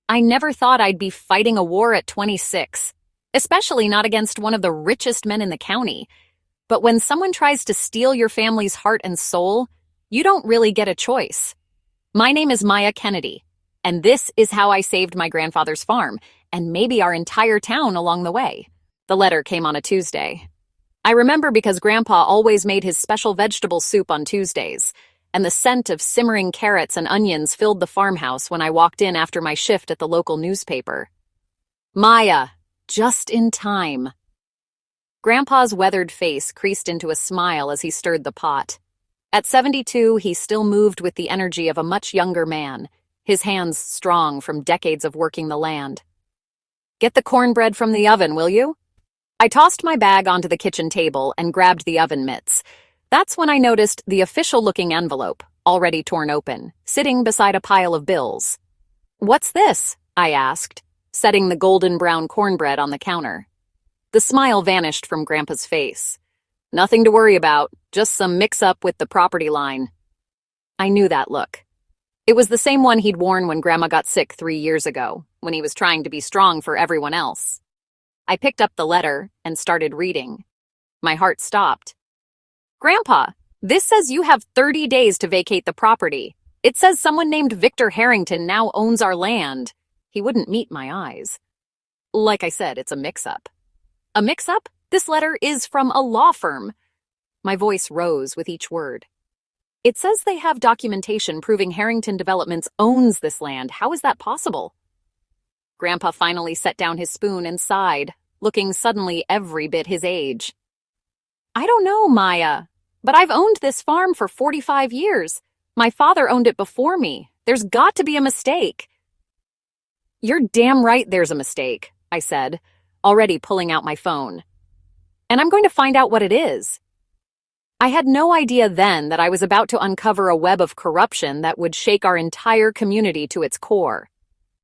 I never thought I'd be fighting a war at 26, especially not against one of the richest men in the county. But when someone tries to steal your family's heart and soul, you don't really get a choice. My name is Maya Kennedy, and this is how I saved my grandfather's farm, and maybe our entire town along the way. The letter came on a Tuesday. I remember because Grandpa always made his special vegetable soup on Tuesdays, and the scent of simmering carrots and onions filled the farmhouse when I walked in after my shift at the local newspaper. Maya, just in time. Grandpa's weathered face creased into a smile as he stirred the pot. At 72, he still moved with the energy of a much younger man, his hands strong from decades of working the land. Get the cornbread from the oven, will you? I tossed my bag onto the kitchen table and grabbed the oven mitts. That's when I noticed the official-looking envelope, already torn open, sitting beside a pile of bills. What's this? I asked, setting the golden-brown cornbread on the counter. The smile vanished from Grandpa's face. Nothing to worry about, just some mix-up with the property line. I knew that look. It was the same one he'd worn when Grandma got sick 3 years ago, when he was trying to be strong for everyone else. I picked up the letter and started reading. My heart stopped. Grandpa, this says you have 30 days to vacate the property. It says someone named Victor Harrington now owns our land. He wouldn't meet my eyes. Like I said, it's a mix-up. A mix-up? This letter is from a law firm. My voice rose with each word. It says they have documentation proving Harrington Developments owns this land. How is that possible? Grandpa finally set down his spoon and sighed, looking suddenly every bit his age. I don't know, Maya, but I've owned this farm for 45 years. My father owned it before me. There's got to be a mistake. You're damn right there's a mistake, I said, already pulling out my phone. And I'm going to find out what it is. I had no idea then that I was about to uncover a web of corruption that would shake our entire community to its core.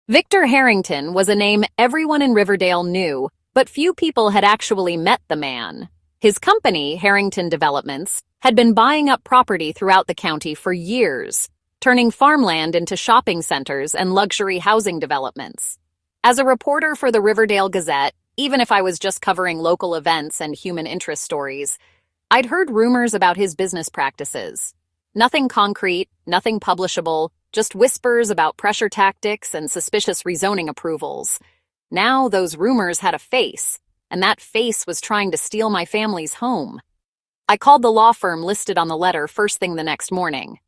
Victor Harrington was a name everyone in Riverdale knew, but few people had actually met the man. His company, Harrington Developments, had been buying up property throughout the county for years, turning farmland into shopping centers and luxury housing developments. As a reporter for the Riverdale Gazette, even if I was just covering local events and human interest stories, I'd heard rumors about his business practices. Nothing concrete, nothing publishable, just whispers about pressure tactics and suspicious rezoning approvals. Now those rumors had a face, and that face was trying to steal my family's home. I called the law firm listed on the letter first thing the next morning.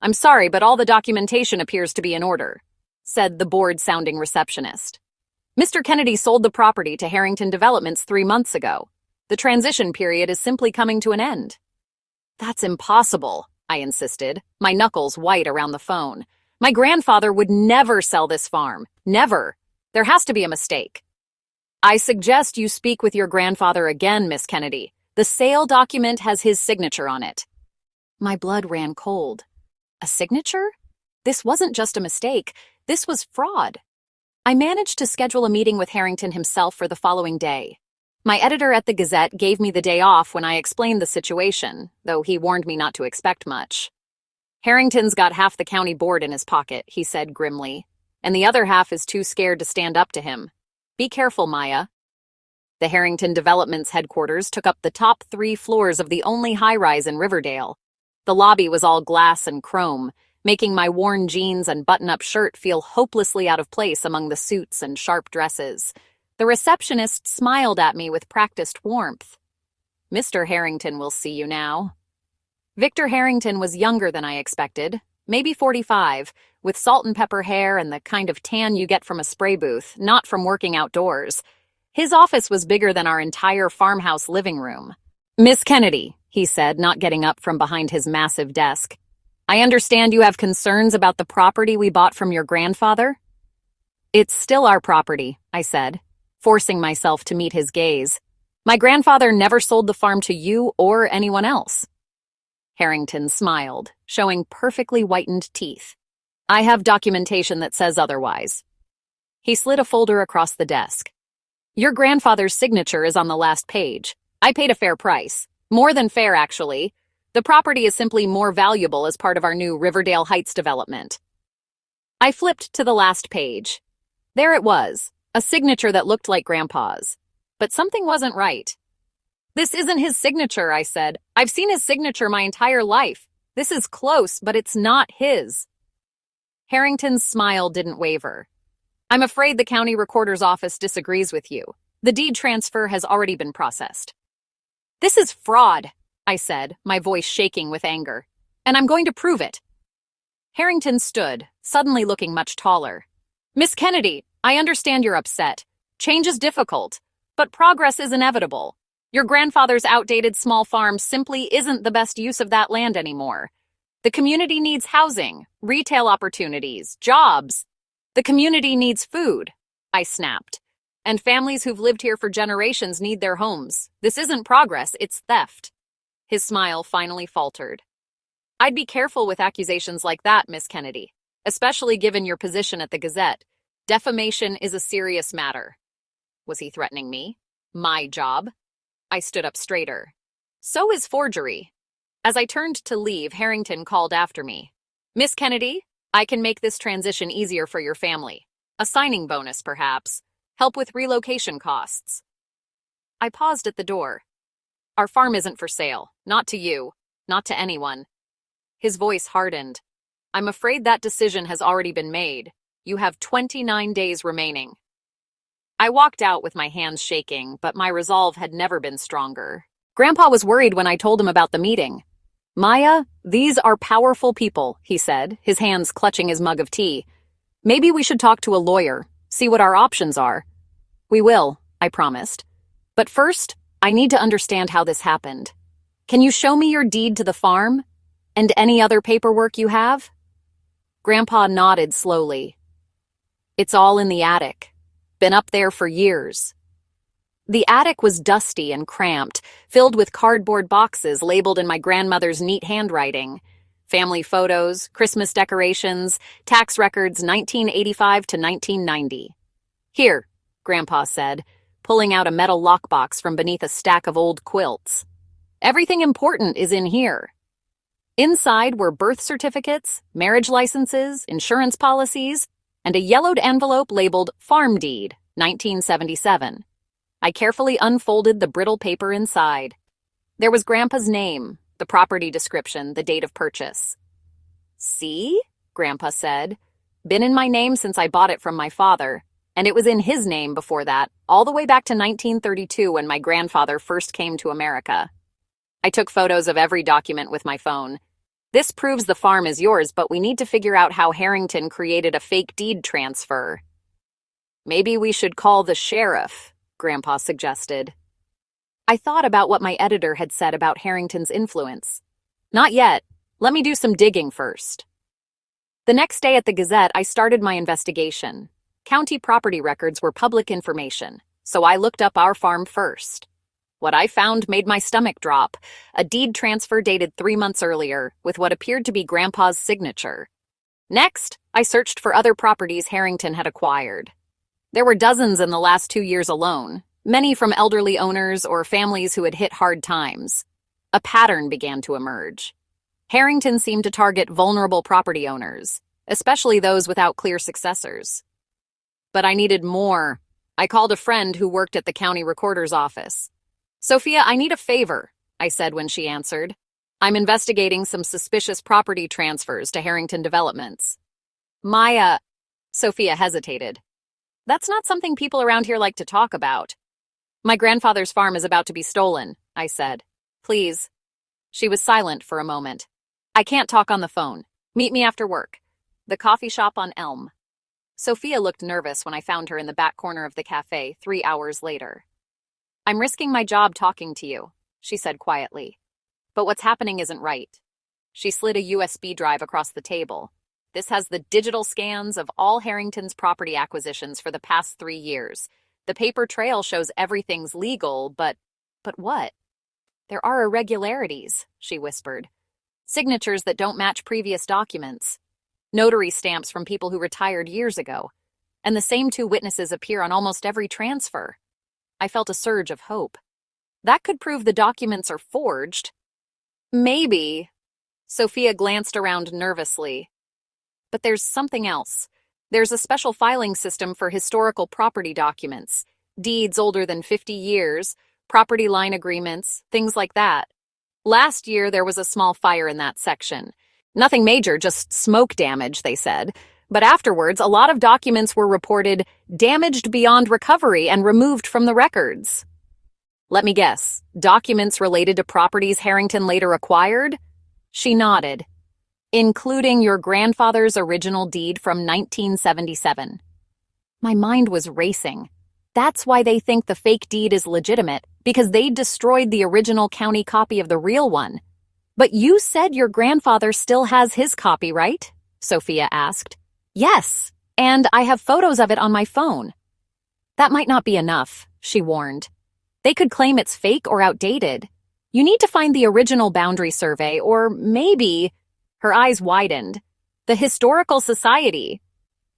I'm sorry, but all the documentation appears to be in order, said the bored-sounding receptionist. Mr. Kennedy sold the property to Harrington Developments 3 months ago. The transition period is simply coming to an end. That's impossible, I insisted, my knuckles white around the phone. My grandfather would never sell this farm. Never. There has to be a mistake. I suggest you speak with your grandfather again, Miss Kennedy. The sale document has his signature on it. My blood ran cold. A signature? This wasn't just a mistake. This was fraud. I managed to schedule a meeting with Harrington himself for the following day. My editor at the Gazette gave me the day off when I explained the situation, though he warned me not to expect much. Harrington's got half the county board in his pocket, he said grimly, and the other half is too scared to stand up to him. Be careful, Maya. The Harrington Developments headquarters took up the top 3 floors of the only high-rise in Riverdale. The lobby was all glass and chrome, making my worn jeans and button-up shirt feel hopelessly out of place among the suits and sharp dresses. The receptionist smiled at me with practiced warmth. Mr. Harrington will see you now. Victor Harrington was younger than I expected, maybe 45, with salt and pepper hair and the kind of tan you get from a spray booth, not from working outdoors. His office was bigger than our entire farmhouse living room. Miss Kennedy, he said, not getting up from behind his massive desk. I understand you have concerns about the property we bought from your grandfather? It's still our property, I said, forcing myself to meet his gaze. My grandfather never sold the farm to you or anyone else. Harrington smiled, showing perfectly whitened teeth. I have documentation that says otherwise. He slid a folder across the desk. Your grandfather's signature is on the last page. I paid a fair price. More than fair, actually. The property is simply more valuable as part of our new Riverdale Heights development. I flipped to the last page. There it was, a signature that looked like Grandpa's. But something wasn't right. "This isn't his signature," I said. "I've seen his signature my entire life. This is close, but it's not his." Harrington's smile didn't waver. "I'm afraid the county recorder's office disagrees with you. The deed transfer has already been processed." "This is fraud," I said, my voice shaking with anger. "And I'm going to prove it." Harrington stood, suddenly looking much taller. "Miss Kennedy, I understand you're upset. Change is difficult, but progress is inevitable. Your grandfather's outdated small farm simply isn't the best use of that land anymore. The community needs housing, retail opportunities, jobs. The community needs food," I snapped. "And families who've lived here for generations need their homes. This isn't progress, it's theft." His smile finally faltered. "I'd be careful with accusations like that, Miss Kennedy, especially given your position at the Gazette. Defamation is a serious matter." Was he threatening me? My job? I stood up straighter. "So is forgery." As I turned to leave, Harrington called after me. "Miss Kennedy, I can make this transition easier for your family. A signing bonus, perhaps. Help with relocation costs." I paused at the door. "Our farm isn't for sale. Not to you. Not to anyone." His voice hardened. "I'm afraid that decision has already been made. You have 29 days remaining." I walked out with my hands shaking, but my resolve had never been stronger. Grandpa was worried when I told him about the meeting. "Maya, these are powerful people," he said, his hands clutching his mug of tea. "Maybe we should talk to a lawyer, see what our options are." "We will," I promised. "But first, I need to understand how this happened. Can you show me your deed to the farm? And any other paperwork you have?" Grandpa nodded slowly. "It's all in the attic. Been up there for years." The attic was dusty and cramped, filled with cardboard boxes labeled in my grandmother's neat handwriting. Family photos, Christmas decorations, tax records 1985 to 1990. "Here," Grandpa said, pulling out a metal lockbox from beneath a stack of old quilts. "Everything important is in here." Inside were birth certificates, marriage licenses, insurance policies, and a yellowed envelope labeled Farm Deed, 1977. I carefully unfolded the brittle paper inside. There was Grandpa's name, the property description, the date of purchase. "See?" Grandpa said. "Been in my name since I bought it from my father, and it was in his name before that, all the way back to 1932 when my grandfather first came to America." I took photos of every document with my phone. "This proves the farm is yours, but we need to figure out how Harrington created a fake deed transfer." "Maybe we should call the sheriff," Grandpa suggested. I thought about what my editor had said about Harrington's influence. "Not yet. Let me do some digging first." The next day at the Gazette, I started my investigation. County property records were public information, so I looked up our farm first. What I found made my stomach drop. A deed transfer dated 3 months earlier, with what appeared to be Grandpa's signature. Next, I searched for other properties Harrington had acquired. There were dozens in the last 2 years alone, many from elderly owners or families who had hit hard times. A pattern began to emerge. Harrington seemed to target vulnerable property owners, especially those without clear successors. But I needed more. I called a friend who worked at the county recorder's office. "Sophia, I need a favor," I said when she answered. "I'm investigating some suspicious property transfers to Harrington Developments." "Maya," Sophia hesitated. "That's not something people around here like to talk about." "My grandfather's farm is about to be stolen," I said. "Please." She was silent for a moment. "I can't talk on the phone. Meet me after work. The coffee shop on Elm." Sophia looked nervous when I found her in the back corner of the cafe 3 hours later. "I'm risking my job talking to you," she said quietly. "But what's happening isn't right." She slid a USB drive across the table. "This has the digital scans of all Harrington's property acquisitions for the past 3 years. The paper trail shows everything's legal, but what? There are irregularities," she whispered. "Signatures that don't match previous documents. Notary stamps from people who retired years ago. And the same 2 witnesses appear on almost every transfer." I felt a surge of hope. That could prove the documents are forged. "Maybe." Sophia glanced around nervously. "But there's something else. There's a special filing system for historical property documents, deeds older than 50 years, property line agreements, things like that. Last year, there was a small fire in that section. Nothing major, just smoke damage, they said. But afterwards, a lot of documents were reported damaged beyond recovery and removed from the records. Let me guess, documents related to properties Harrington later acquired? She nodded. Including your grandfather's original deed from 1977. My mind was racing. That's why they think the fake deed is legitimate, because they destroyed the original county copy of the real one. But you said your grandfather still has his copy, right? Sophia asked. Yes, and I have photos of it on my phone. That might not be enough, she warned. They could claim it's fake or outdated. You need to find the original boundary survey, or maybe... Her eyes widened. The Historical Society.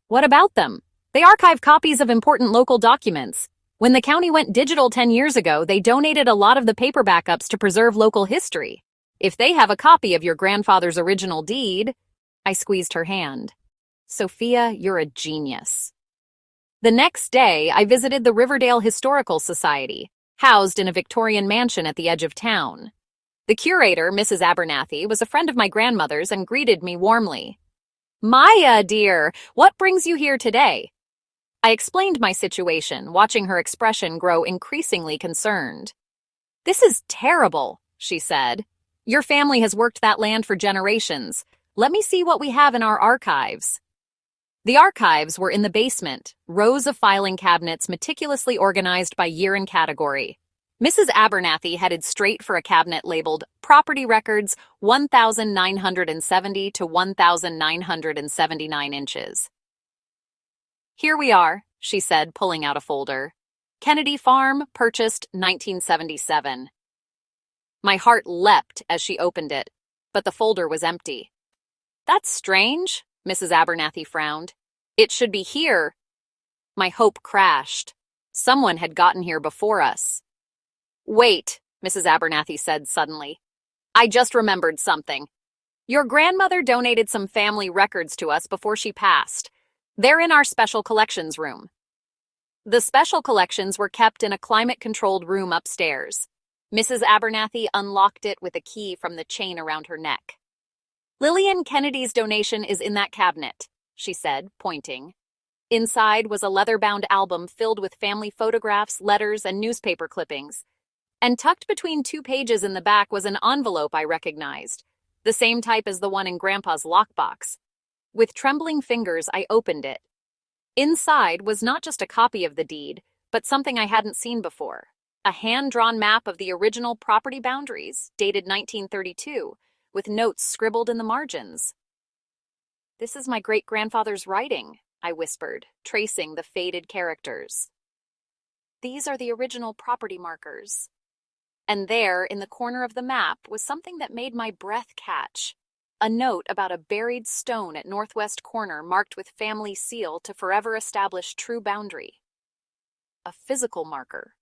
What about them? They archive copies of important local documents. When the county went digital 10 years ago, they donated a lot of the paper backups to preserve local history. If they have a copy of your grandfather's original deed... I squeezed her hand. Sophia, you're a genius. The next day, I visited the Riverdale Historical Society, housed in a Victorian mansion at the edge of town. The curator, Mrs. Abernathy, was a friend of my grandmother's and greeted me warmly. Maya, dear, what brings you here today? I explained my situation, watching her expression grow increasingly concerned. This is terrible, she said. Your family has worked that land for generations. Let me see what we have in our archives. The archives were in the basement, rows of filing cabinets meticulously organized by year and category. Mrs. Abernathy headed straight for a cabinet labeled Property Records 1,970 to 1,979 inches. Here we are, she said, pulling out a folder. Kennedy Farm, purchased 1977. My heart leapt as she opened it, but the folder was empty. That's strange, Mrs. Abernathy frowned. It should be here. My hope crashed. Someone had gotten here before us. Wait, Mrs. Abernathy said suddenly. I just remembered something. Your grandmother donated some family records to us before she passed. They're in our special collections room. The special collections were kept in a climate-controlled room upstairs. Mrs. Abernathy unlocked it with a key from the chain around her neck. Lillian Kennedy's donation is in that cabinet, she said, pointing. Inside was a leather-bound album filled with family photographs, letters, and newspaper clippings. And tucked between 2 pages in the back was an envelope I recognized, the same type as the one in Grandpa's lockbox. With trembling fingers, I opened it. Inside was not just a copy of the deed, but something I hadn't seen before. A hand-drawn map of the original property boundaries, dated 1932, with notes scribbled in the margins. This is my great-grandfather's writing, I whispered, tracing the faded characters. These are the original property markers. And there, in the corner of the map, was something that made my breath catch. A note about a buried stone at northwest corner marked with family seal to forever establish true boundary. A physical marker.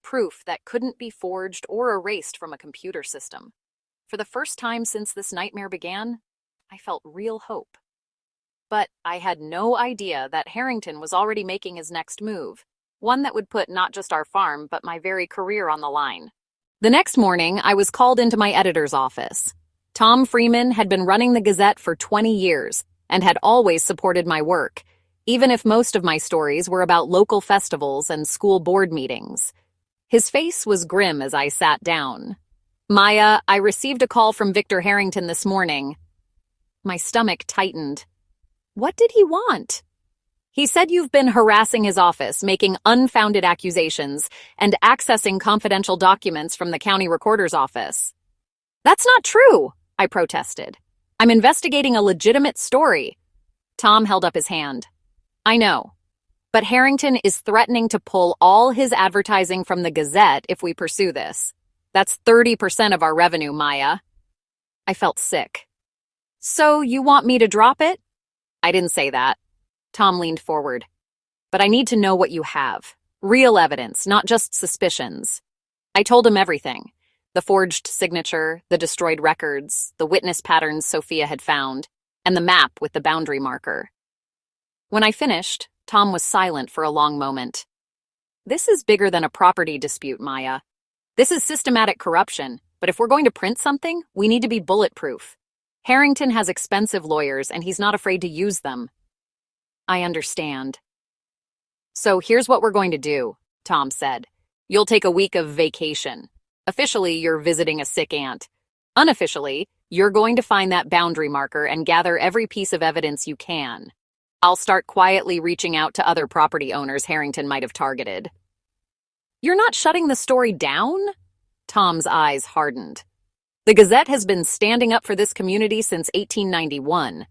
Proof that couldn't be forged or erased from a computer system. For the first time since this nightmare began, I felt real hope. But I had no idea that Harrington was already making his next move, one that would put not just our farm, but my very career on the line. The next morning, I was called into my editor's office. Tom Freeman had been running the Gazette for 20 years and had always supported my work, even if most of my stories were about local festivals and school board meetings. His face was grim as I sat down. Maya, I received a call from Victor Harrington this morning. My stomach tightened. What did he want? He said you've been harassing his office, making unfounded accusations, and accessing confidential documents from the county recorder's office. That's not true, I protested. I'm investigating a legitimate story. Tom held up his hand. I know, but Harrington is threatening to pull all his advertising from the Gazette if we pursue this. That's 30% of our revenue, Maya. I felt sick. So you want me to drop it? I didn't say that. Tom leaned forward. But I need to know what you have. Real evidence, not just suspicions. I told him everything. The forged signature, the destroyed records, the witness patterns Sophia had found, and the map with the boundary marker. When I finished, Tom was silent for a long moment. This is bigger than a property dispute, Maya. This is systematic corruption, but if we're going to print something, we need to be bulletproof. Harrington has expensive lawyers, and he's not afraid to use them. I understand. So here's what we're going to do, Tom said. You'll take a week of vacation. Officially, you're visiting a sick aunt. Unofficially, you're going to find that boundary marker and gather every piece of evidence you can. I'll start quietly reaching out to other property owners Harrington might have targeted. You're not shutting the story down? Tom's eyes hardened. The Gazette has been standing up for this community since 1891.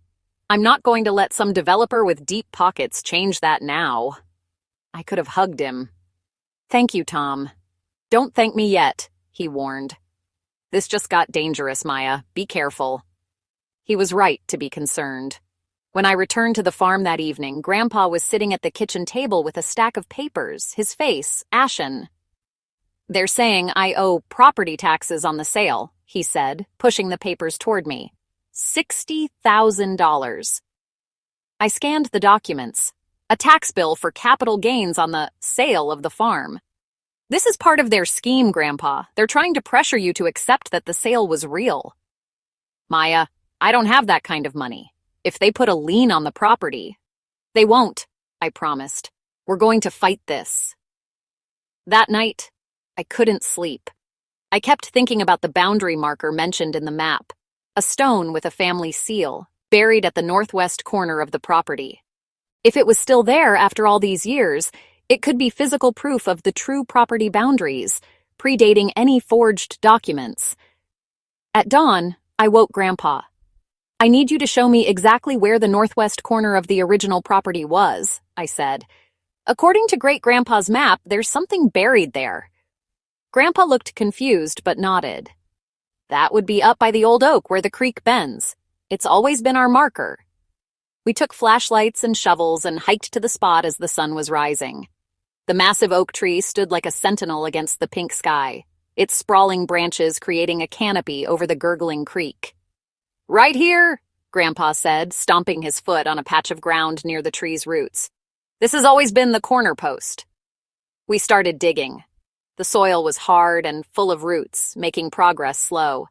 I'm not going to let some developer with deep pockets change that now. I could have hugged him. Thank you, Tom. Don't thank me yet, he warned. This just got dangerous, Maya. Be careful. He was right to be concerned. When I returned to the farm that evening, Grandpa was sitting at the kitchen table with a stack of papers, his face ashen. They're saying I owe property taxes on the sale, he said, pushing the papers toward me. $60,000. I scanned the documents. A tax bill for capital gains on the sale of the farm. This is part of their scheme, Grandpa. They're trying to pressure you to accept that the sale was real. Maya, I don't have that kind of money. If they put a lien on the property. They won't, I promised. We're going to fight this. That night, I couldn't sleep. I kept thinking about the boundary marker mentioned in the map, a stone with a family seal, buried at the northwest corner of the property. If it was still there after all these years, it could be physical proof of the true property boundaries, predating any forged documents. At dawn, I woke Grandpa. I need you to show me exactly where the northwest corner of the original property was, I said. According to Great-Grandpa's map, there's something buried there. Grandpa looked confused but nodded. That would be up by the old oak where the creek bends. It's always been our marker. We took flashlights and shovels and hiked to the spot as the sun was rising. The massive oak tree stood like a sentinel against the pink sky, its sprawling branches creating a canopy over the gurgling creek. Right here, Grandpa said, stomping his foot on a patch of ground near the tree's roots. This has always been the corner post. We started digging. The soil was hard and full of roots, making progress slow.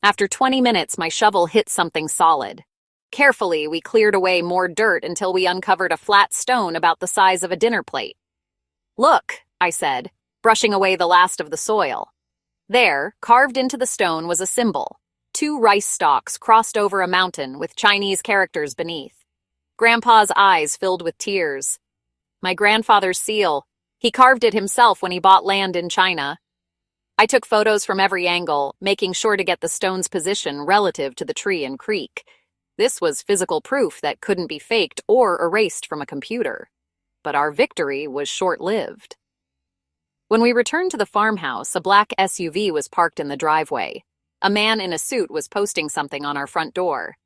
After 20 minutes, my shovel hit something solid. Carefully, we cleared away more dirt until we uncovered a flat stone about the size of a dinner plate. Look, I said, brushing away the last of the soil. There, carved into the stone, was a symbol. 2 rice stalks crossed over a mountain with Chinese characters beneath. Grandpa's eyes filled with tears. My grandfather's seal. He carved it himself when he bought land in China. I took photos from every angle, making sure to get the stone's position relative to the tree and creek. This was physical proof that couldn't be faked or erased from a computer. But our victory was short-lived. When we returned to the farmhouse, a black SUV was parked in the driveway. A man in a suit was posting something on our front door.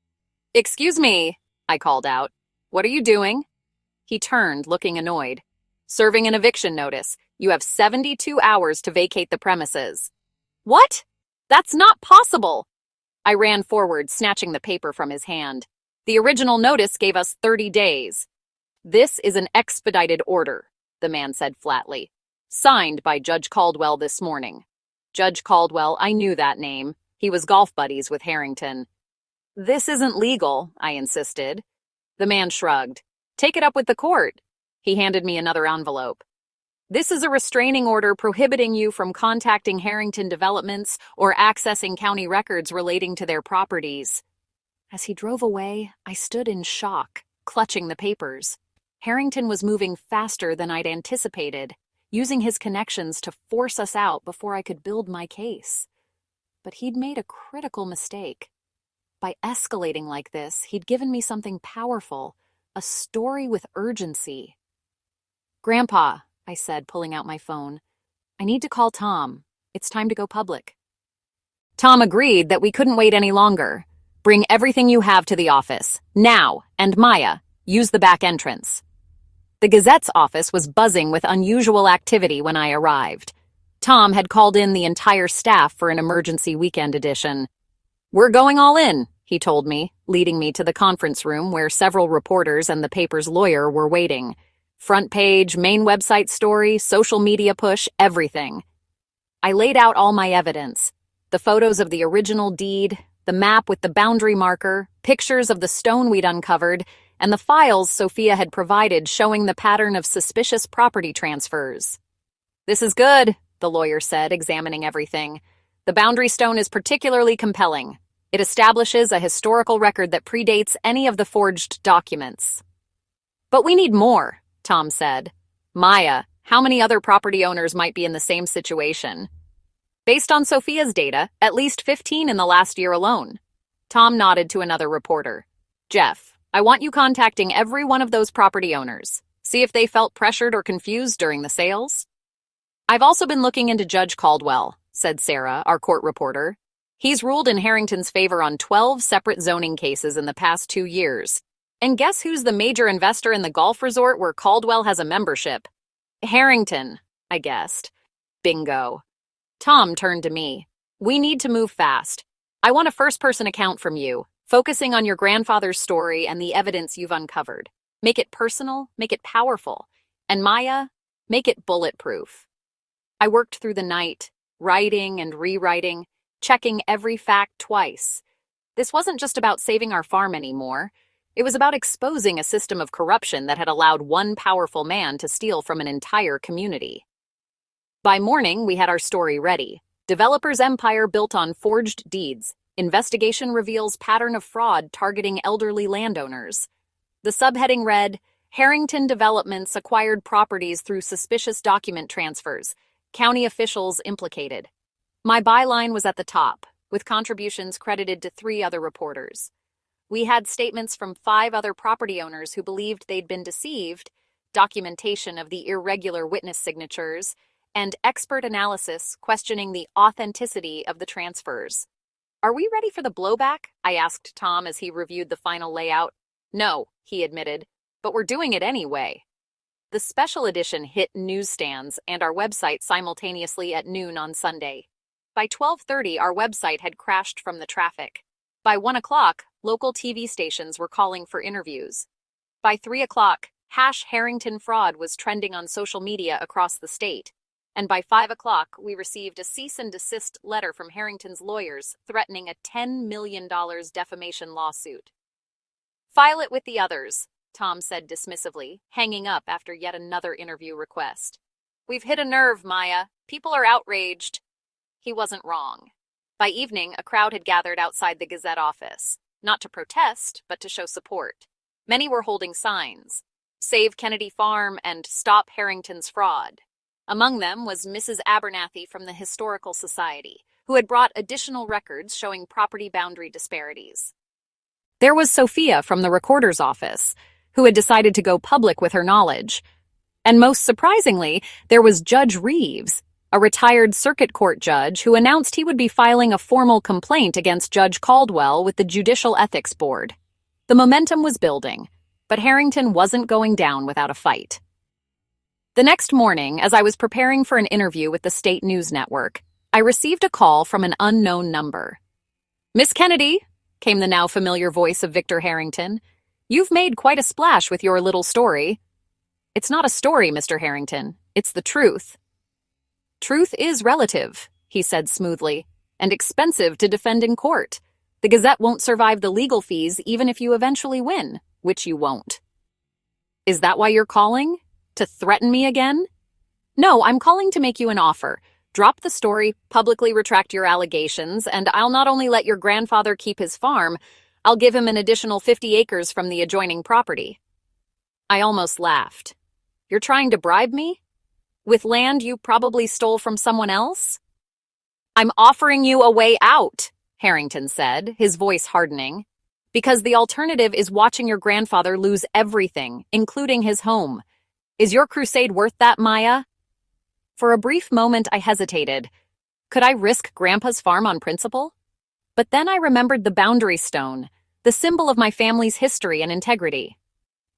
Excuse me, I called out. What are you doing? He turned, looking annoyed. Serving an eviction notice. You have 72 hours to vacate the premises. What? That's not possible. I ran forward, snatching the paper from his hand. The original notice gave us 30 days. This is an expedited order, the man said flatly. Signed by Judge Caldwell this morning. Judge Caldwell, I knew that name. He was golf buddies with Harrington. This isn't legal, I insisted. The man shrugged. Take it up with the court. He handed me another envelope. This is a restraining order prohibiting you from contacting Harrington Developments or accessing county records relating to their properties. As he drove away, I stood in shock, clutching the papers. Harrington was moving faster than I'd anticipated, using his connections to force us out before I could build my case. But he'd made a critical mistake. By escalating like this, he'd given me something powerful, a story with urgency. Grandpa, I said, pulling out my phone, I need to call Tom. It's time to go public. Tom agreed that we couldn't wait any longer. Bring everything you have to the office, now, and Maya, use the back entrance. The Gazette's office was buzzing with unusual activity when I arrived. Tom had called in the entire staff for an emergency weekend edition. We're going all in, he told me, leading me to the conference room where several reporters and the paper's lawyer were waiting. Front page, main website story, social media push, everything. I laid out all my evidence. The photos of the original deed, the map with the boundary marker, pictures of the stone we'd uncovered, and the files Sophia had provided showing the pattern of suspicious property transfers. "This is good," the lawyer said, examining everything. "The boundary stone is particularly compelling. It establishes a historical record that predates any of the forged documents." "But we need more," Tom said. "Maya, how many other property owners might be in the same situation?" "Based on Sophia's data, at least 15 in the last year alone." Tom nodded to another reporter. "Jeff, I want you contacting every one of those property owners. See if they felt pressured or confused during the sales." "I've also been looking into Judge Caldwell," said Sarah, our court reporter. "He's ruled in Harrington's favor on 12 separate zoning cases in the past 2 years. And guess who's the major investor in the golf resort where Caldwell has a membership?" "Harrington," I guessed. Bingo. Tom turned to me. "We need to move fast. I want a first-person account from you, focusing on your grandfather's story and the evidence you've uncovered. Make it personal, make it powerful. And Maya, make it bulletproof." I worked through the night, writing and rewriting, checking every fact twice. This wasn't just about saving our farm anymore. It was about exposing a system of corruption that had allowed one powerful man to steal from an entire community. By morning, we had our story ready. Developer's empire built on forged deeds. Investigation reveals pattern of fraud targeting elderly landowners. The subheading read, "Harrington Developments acquired properties through suspicious document transfers. County officials implicated." My byline was at the top, with contributions credited to 3 other reporters. We had statements from 5 other property owners who believed they'd been deceived, documentation of the irregular witness signatures, and expert analysis questioning the authenticity of the transfers. "Are we ready for the blowback?" I asked Tom as he reviewed the final layout. "No," he admitted, "but we're doing it anyway." The special edition hit newsstands and our website simultaneously at noon on Sunday. By 12:30, our website had crashed from the traffic. By 1 o'clock, local TV stations were calling for interviews. By 3 o'clock, #Harrington fraud was trending on social media across the state. And by 5 o'clock, we received a cease and desist letter from Harrington's lawyers threatening a $10 million defamation lawsuit. "File it with the others," Tom said dismissively, hanging up after yet another interview request. "We've hit a nerve, Maya. People are outraged." He wasn't wrong. By evening, a crowd had gathered outside the Gazette office, not to protest, but to show support. Many were holding signs, "Save Kennedy Farm" and "Stop Harrington's Fraud." Among them was Mrs. Abernathy from the Historical Society, who had brought additional records showing property boundary disparities. There was Sophia from the Recorder's Office, who had decided to go public with her knowledge. And most surprisingly, there was Judge Reeves, a retired circuit court judge who announced he would be filing a formal complaint against Judge Caldwell with the Judicial Ethics Board. The momentum was building, but Harrington wasn't going down without a fight. The next morning, as I was preparing for an interview with the state news network, I received a call from an unknown number. "Miss Kennedy," came the now familiar voice of Victor Harrington, "you've made quite a splash with your little story." "It's not a story, Mr. Harrington. It's the truth." "Truth is relative," he said smoothly, "and expensive to defend in court. The Gazette won't survive the legal fees even if you eventually win, which you won't." "Is that why you're calling? To threaten me again?" "No, I'm calling to make you an offer. Drop the story, publicly retract your allegations, and I'll not only let your grandfather keep his farm, I'll give him an additional 50 acres from the adjoining property." I almost laughed. "You're trying to bribe me? With land you probably stole from someone else?" "I'm offering you a way out," Harrington said, his voice hardening, "because the alternative is watching your grandfather lose everything, including his home. Is your crusade worth that, Maya?" For a brief moment, I hesitated. Could I risk Grandpa's farm on principle? But then I remembered the boundary stone, the symbol of my family's history and integrity.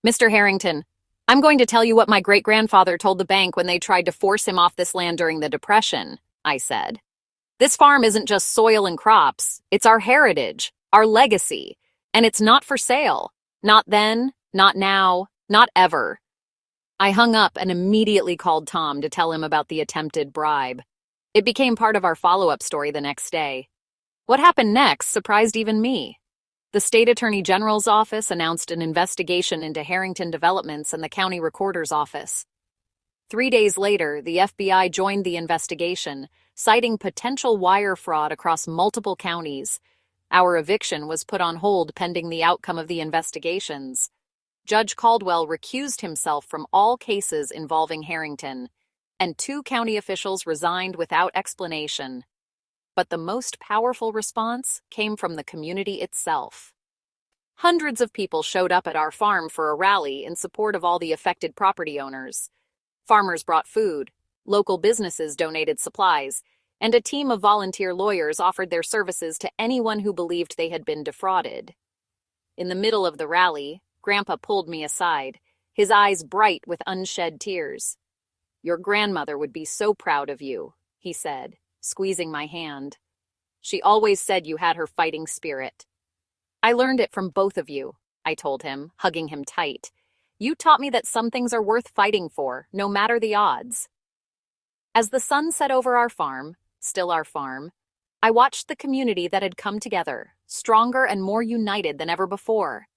"Mr. Harrington, I'm going to tell you what my great-grandfather told the bank when they tried to force him off this land during the Depression," I said. "This farm isn't just soil and crops, it's our heritage, our legacy, and it's not for sale. Not then, not now, not ever. I hung up and immediately called Tom to tell him about the attempted bribe. It became part of our follow-up story the next day. What happened next surprised even me. The State Attorney General's office announced an investigation into Harrington developments and the county recorder's office. 3 days later, the FBI joined the investigation, citing potential wire fraud across multiple counties. Our eviction was put on hold pending the outcome of the investigations. Judge Caldwell recused himself from all cases involving Harrington, and 2 county officials resigned without explanation. But the most powerful response came from the community itself. Hundreds of people showed up at our farm for a rally in support of all the affected property owners. Farmers brought food, local businesses donated supplies, and a team of volunteer lawyers offered their services to anyone who believed they had been defrauded. In the middle of the rally, Grandpa pulled me aside, his eyes bright with unshed tears. "Your grandmother would be so proud of you," he said, squeezing my hand. "She always said you had her fighting spirit." "I learned it from both of you," I told him, hugging him tight. "You taught me that some things are worth fighting for, no matter the odds." As the sun set over our farm, still our farm, I watched the community that had come together, stronger and more united than ever before.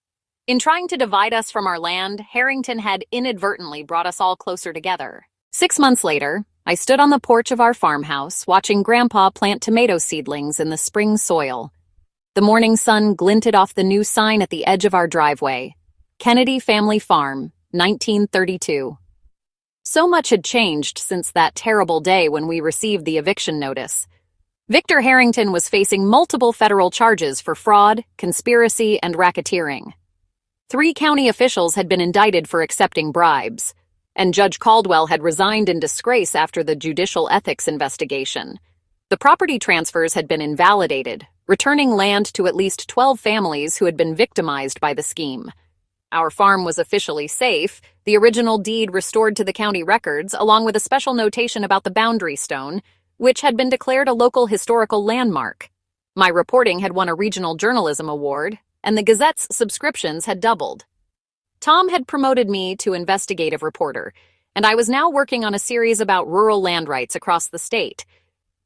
In trying to divide us from our land, Harrington had inadvertently brought us all closer together. 6 months later, I stood on the porch of our farmhouse, watching Grandpa plant tomato seedlings in the spring soil. The morning sun glinted off the new sign at the edge of our driveway. Kennedy Family Farm, 1932. So much had changed since that terrible day when we received the eviction notice. Victor Harrington was facing multiple federal charges for fraud, conspiracy, and racketeering. 3 county officials had been indicted for accepting bribes, and Judge Caldwell had resigned in disgrace after the judicial ethics investigation. The property transfers had been invalidated, returning land to at least 12 families who had been victimized by the scheme. Our farm was officially safe, the original deed restored to the county records, along with a special notation about the boundary stone, which had been declared a local historical landmark. My reporting had won a regional journalism award, and the Gazette's subscriptions had doubled. Tom had promoted me to investigative reporter, and I was now working on a series about rural land rights across the state.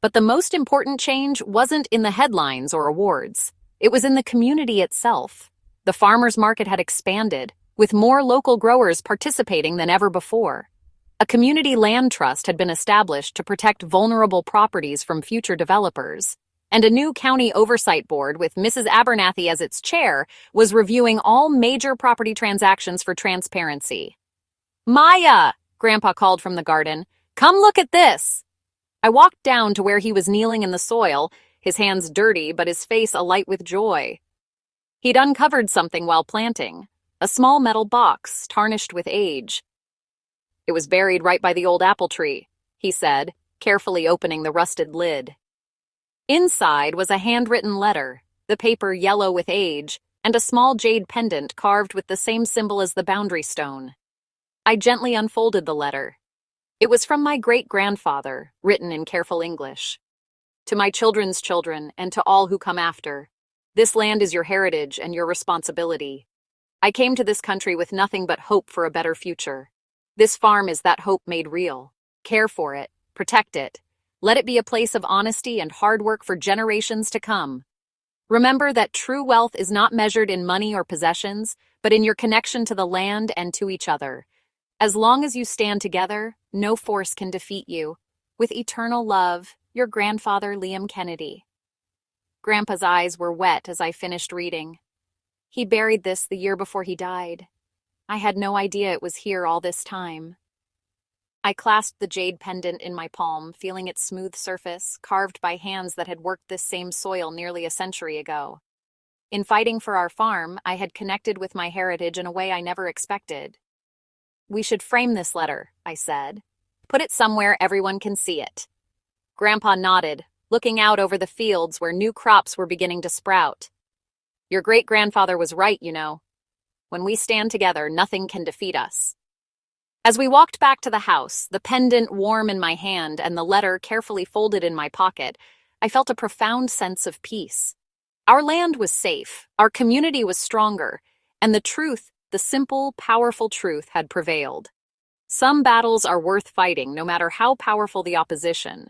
But the most important change wasn't in the headlines or awards. It was in the community itself. The farmers' market had expanded, with more local growers participating than ever before. A community land trust had been established to protect vulnerable properties from future developers, and a new county oversight board with Mrs. Abernathy as its chair was reviewing all major property transactions for transparency. "Maya!" Grandpa called from the garden. "Come look at this!" I walked down to where he was kneeling in the soil, his hands dirty but his face alight with joy. He'd uncovered something while planting, a small metal box tarnished with age. "It was buried right by the old apple tree," he said, carefully opening the rusted lid. Inside was a handwritten letter, the paper yellow with age, and a small jade pendant carved with the same symbol as the boundary stone. I gently unfolded the letter. It was from my great-grandfather, written in careful English. "To my children's children, and to all who come after, this land is your heritage and your responsibility. I came to this country with nothing but hope for a better future. This farm is that hope made real. Care for it, protect it. Let it be a place of honesty and hard work for generations to come. Remember that true wealth is not measured in money or possessions, but in your connection to the land and to each other. As long as you stand together, no force can defeat you. With eternal love, your grandfather, Liam Kennedy." Grandpa's eyes were wet as I finished reading. He buried this the year before he died. I had no idea it was here all this time. I clasped the jade pendant in my palm, feeling its smooth surface, carved by hands that had worked this same soil nearly a century ago. In fighting for our farm, I had connected with my heritage in a way I never expected. "We should frame this letter," I said. "Put it somewhere everyone can see it." Grandpa nodded, looking out over the fields where new crops were beginning to sprout. "Your great-grandfather was right, you know. When we stand together, nothing can defeat us." As we walked back to the house, the pendant warm in my hand and the letter carefully folded in my pocket, I felt a profound sense of peace. Our land was safe, our community was stronger, and the truth, the simple, powerful truth, had prevailed. Some battles are worth fighting, no matter how powerful the opposition.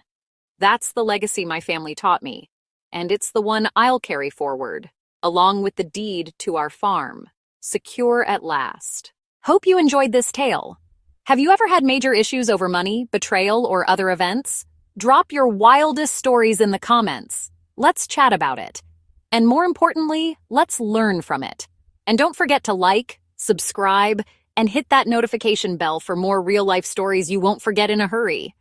That's the legacy my family taught me, and it's the one I'll carry forward, along with the deed to our farm, secure at last. Hope you enjoyed this tale. Have you ever had major issues over money, betrayal, or other events? Drop your wildest stories in the comments. Let's chat about it. And more importantly, let's learn from it. And don't forget to like, subscribe, and hit that notification bell for more real-life stories you won't forget in a hurry.